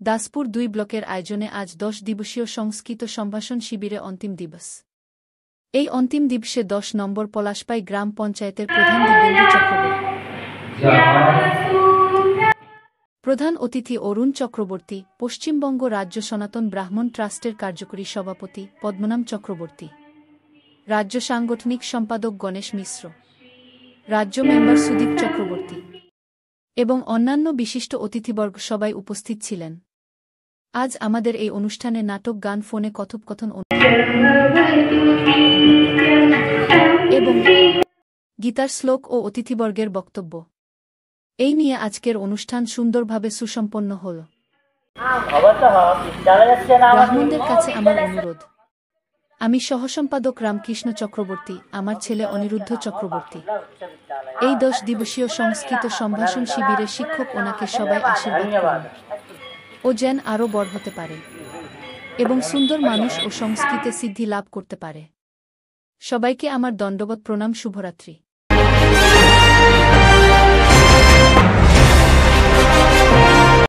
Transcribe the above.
দাসপুর ২ ব্লকের আয়োজনে আজ ১০ দিবসীয় সংস্কৃত সম্ভাষণ শিবিরে অন্তিম দিবস। এই অন্তিম দিবসে ১০ নম্বর পলাশপাই গ্রাম পঞ্চায়েতের প্রধান দিব্যেন্দু চক্রবর্তী, প্রধান অতিথি অরুণ চক্রবর্তী, পশ্চিমবঙ্গ রাজ্য সনাতন ব্রাহ্মণ ট্রাস্টের কার্যকরী সভাপতি পদ্মনাম চক্রবর্তী, রাজ্য সাংগঠনিক সম্পাদক গণেশ মিশ্র, রাজ্য মেম্বার সুদীপ চক্রবর্তী এবং অন্যান্য বিশিষ্ট অতিথিবর্গ সবাই উপস্থিত ছিলেন। আজ আমাদের এই অনুষ্ঠানে নাটক, গান, ফোনে কথোপকথন এবং গীতার শ্লোক ও অতিথিবর্গের বক্তব্য এই নিয়ে আজকের অনুষ্ঠান সুন্দরভাবে সুসম্পন্ন হল। ব্রাহ্মণদের কাছে আমার অনুরোধ, আমি সহসম্পাদক রামকৃষ্ণ চক্রবর্তী, আমার ছেলে অনিরুদ্ধ চক্রবর্তী এই ১০ দিবসীয় সংস্কৃত সম্ভাষণ শিবিরের শিক্ষক, ওনাকে সবাই আশীর্বাদ করুন ও যেন আরও বড় হতে পারে এবং সুন্দর মানুষ ও সংস্কৃতে সিদ্ধি লাভ করতে পারে। সবাইকে আমার দণ্ডবত প্রণাম। শুভরাত্রি।